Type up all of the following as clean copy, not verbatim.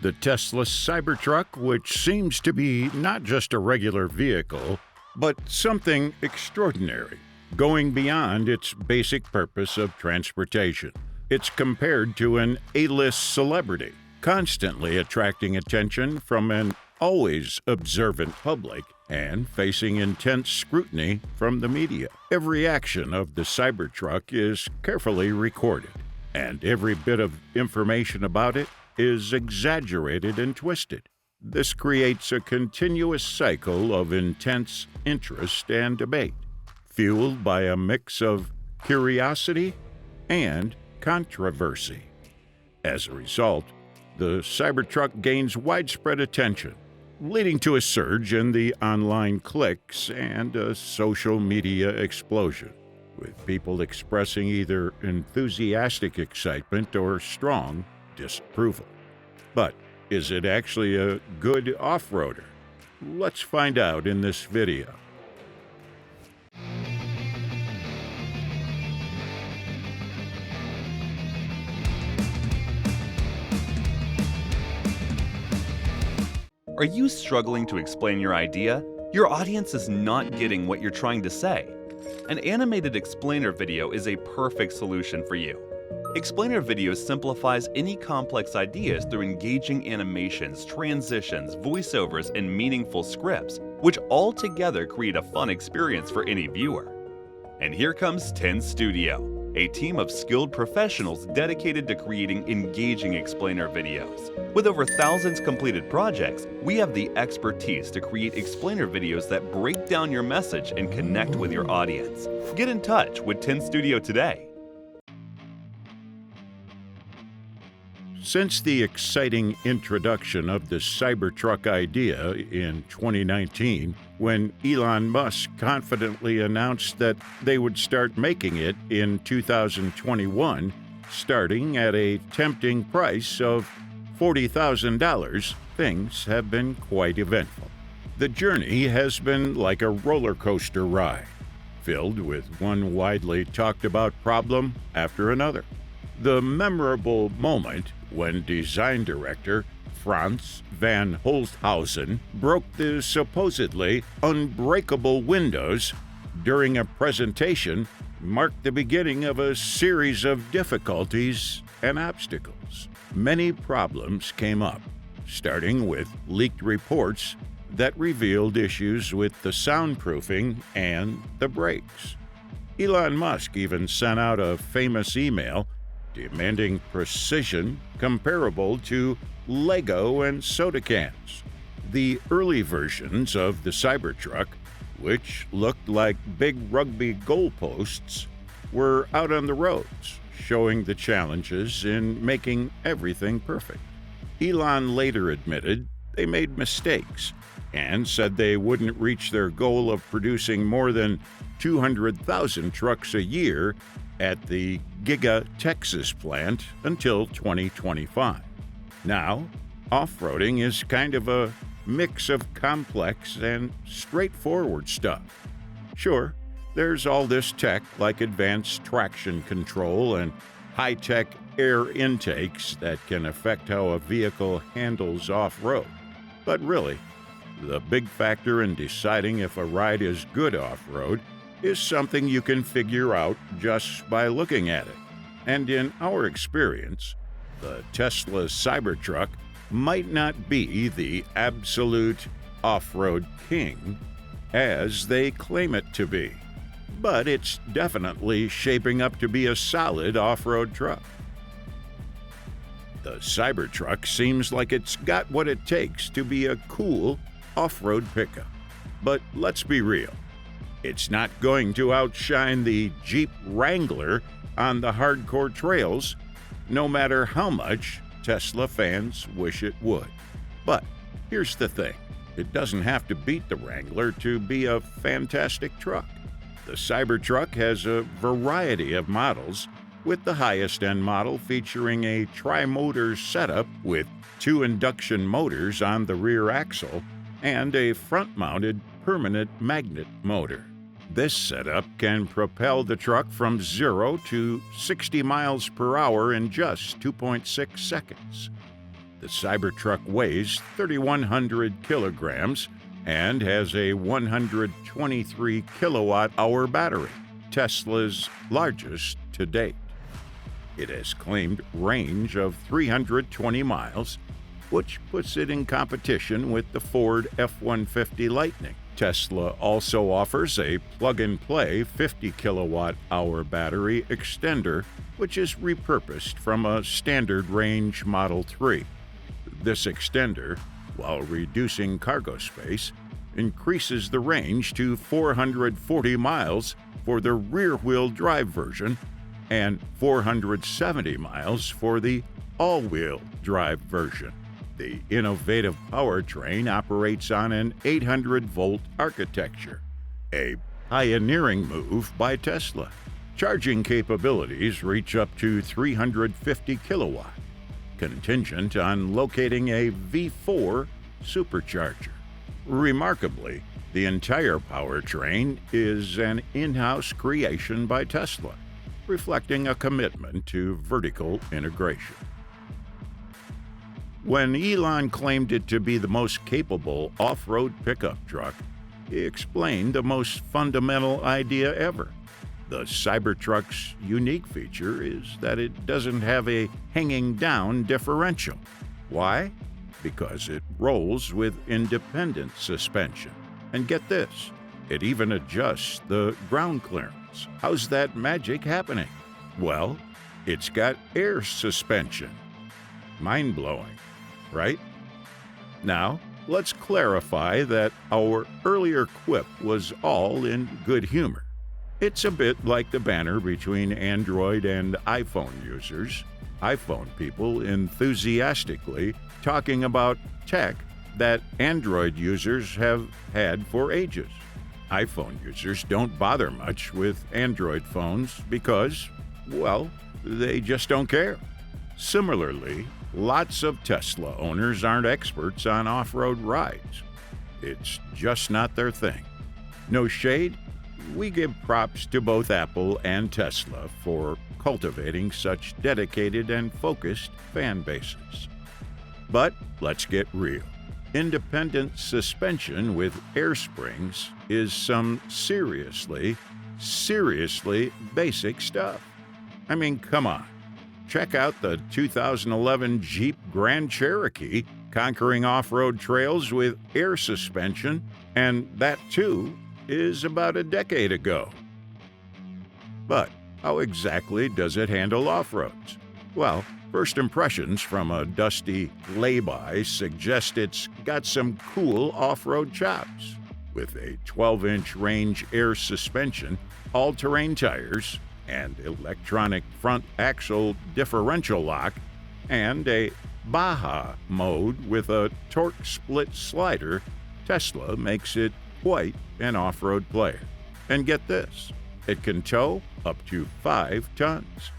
The Tesla Cybertruck, which seems to be not just a regular vehicle, but something extraordinary, going beyond its basic purpose of transportation. It's compared to an A-list celebrity, constantly attracting attention from an always observant public and facing intense scrutiny from the media. Every action of the Cybertruck is carefully recorded, and every bit of information about it is exaggerated and twisted. This creates a continuous cycle of intense interest and debate, fueled by a mix of curiosity and controversy. As a result, the Cybertruck gains widespread attention, leading to a surge in the online clicks and a social media explosion, with people expressing either enthusiastic excitement or strong disapproval. But is it actually a good off-roader? Let's find out in this video. Are you struggling to explain your idea? Your audience is not getting what you're trying to say. An animated explainer video is a perfect solution for you. Explainer video simplifies any complex ideas through engaging animations, transitions, voiceovers, and meaningful scripts, which all together create a fun experience for any viewer. And here comes 10 Studio, a team of skilled professionals dedicated to creating engaging explainer videos. With over thousands completed projects, we have the expertise to create explainer videos that break down your message and connect with your audience. Get in touch with 10 Studio today. Since the exciting introduction of the Cybertruck idea in 2019, when Elon Musk confidently announced that they would start making it in 2021, starting at a tempting price of $40,000, things have been quite eventful. The journey has been like a roller coaster ride, filled with one widely talked about problem after another. The memorable moment when design director Franz van Holthausen broke the supposedly unbreakable windows during a presentation marked the beginning of a series of difficulties and obstacles. Many problems came up, starting with leaked reports that revealed issues with the soundproofing and the brakes. Elon Musk even sent out a famous email demanding precision comparable to Lego and soda cans. The early versions of the Cybertruck, which looked like big rugby goalposts, were out on the roads, showing the challenges in making everything perfect. Elon later admitted they made mistakes and said they wouldn't reach their goal of producing more than 200,000 trucks a year at the Giga Texas plant until 2025. Now, off-roading is kind of a mix of complex and straightforward stuff. Sure, there's all this tech like advanced traction control and high-tech air intakes that can affect how a vehicle handles off-road. But really, the big factor in deciding if a ride is good off-road is something you can figure out just by looking at it. And in our experience, the Tesla Cybertruck might not be the absolute off-road king as they claim it to be, but it's definitely shaping up to be a solid off-road truck. The Cybertruck seems like it's got what it takes to be a cool off-road pickup. But let's be real. It's not going to outshine the Jeep Wrangler on the hardcore trails, no matter how much Tesla fans wish it would. But here's the thing. It doesn't have to beat the Wrangler to be a fantastic truck. The Cybertruck has a variety of models, with the highest-end model featuring a tri-motor setup with 2 induction motors on the rear axle and a front-mounted permanent magnet motor. This setup can propel the truck from 0 to 60 miles per hour in just 2.6 seconds. The Cybertruck weighs 3,100 kilograms and has a 123 kilowatt-hour battery, Tesla's largest to date. It has claimed range of 320 miles, which puts it in competition with the Ford F-150 Lightning. Tesla also offers a plug-and-play 50 kilowatt-hour battery extender, which is repurposed from a standard range Model 3. This extender, while reducing cargo space, increases the range to 440 miles for the rear-wheel drive version and 470 miles for the all-wheel drive version. The innovative powertrain operates on an 800-volt architecture, a pioneering move by Tesla. Charging capabilities reach up to 350 kilowatt, contingent on locating a V4 supercharger. Remarkably, the entire powertrain is an in-house creation by Tesla, reflecting a commitment to vertical integration. When Elon claimed it to be the most capable off-road pickup truck, he explained the most fundamental idea ever. The Cybertruck's unique feature is that it doesn't have a hanging-down differential. Why? Because it rolls with independent suspension. And get this, it even adjusts the ground clearance. How's that magic happening? Well, it's got air suspension. Mind-blowing, right? Now, let's clarify that our earlier quip was all in good humor. It's a bit like the banter between Android and iPhone users, iPhone people enthusiastically talking about tech that Android users have had for ages. iPhone users don't bother much with Android phones because, well, they just don't care. Similarly, lots of Tesla owners aren't experts on off-road rides. It's just not their thing. No shade, we give props to both Apple and Tesla for cultivating such dedicated and focused fan bases. But let's get real. Independent suspension with air springs is some seriously basic stuff. I mean, come on. Check out the 2011 Jeep Grand Cherokee conquering off-road trails with air suspension, and that too is about a decade ago. But how exactly does it handle off-roads? Well, first impressions from a dusty lay-by suggest it's got some cool off-road chops. With a 12-inch range air suspension, all-terrain tires, and electronic front axle differential lock, and a Baja mode with a torque split slider, Tesla makes it quite an off-road player. And get this, it can tow up to 5 tons.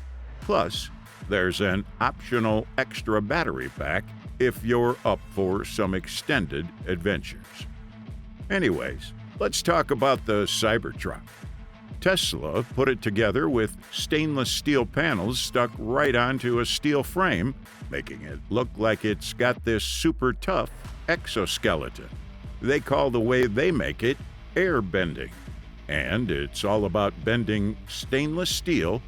Plus, there's an optional extra battery pack if you're up for some extended adventures. Anyways, let's talk about the Cybertruck. Tesla put it together with stainless steel panels stuck right onto a steel frame, making it look like it's got this super tough exoskeleton. They call the way they make it air bending, and it's all about bending stainless steel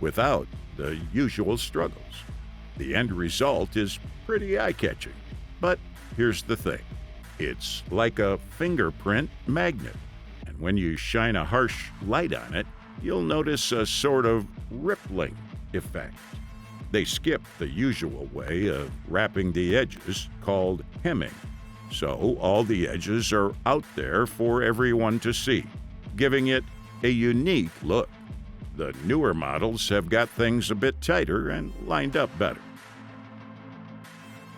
without the usual struggles. The end result is pretty eye-catching, but here's the thing. It's like a fingerprint magnet, and when you shine a harsh light on it, you'll notice a sort of rippling effect. They skip the usual way of wrapping the edges, called hemming, so all the edges are out there for everyone to see, giving it a unique look. The newer models have got things a bit tighter and lined up better.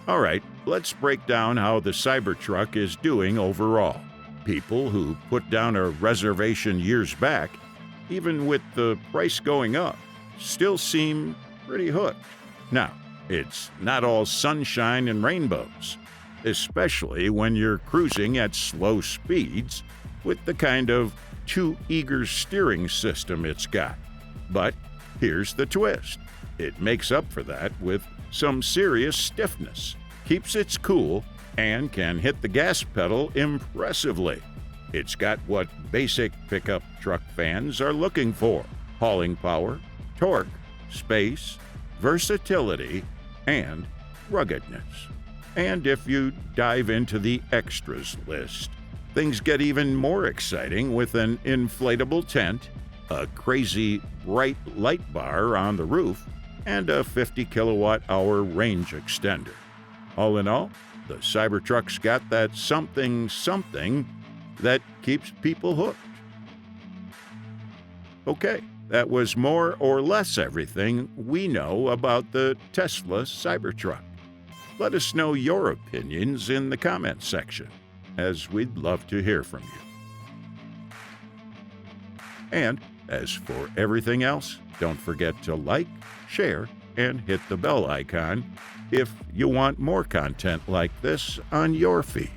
All right, let's break down how the Cybertruck is doing overall. People who put down a reservation years back, even with the price going up, still seem pretty hooked. Now, it's not all sunshine and rainbows, especially when you're cruising at slow speeds with the kind of too eager steering system it's got. But here's the twist. It makes up for that with some serious stiffness, keeps its cool, and can hit the gas pedal impressively. It's got what basic pickup truck fans are looking for: hauling power, torque, space, versatility, and ruggedness. And if you dive into the extras list, things get even more exciting with an inflatable tent, a crazy bright light bar on the roof, and a 50 kilowatt-hour range extender. All in all, the Cybertruck's got that something that keeps people hooked. Okay, that was more or less everything we know about the Tesla Cybertruck. Let us know your opinions in the comments section, as we'd love to hear from you. And as for everything else, don't forget to like, share, and hit the bell icon if you want more content like this on your feed.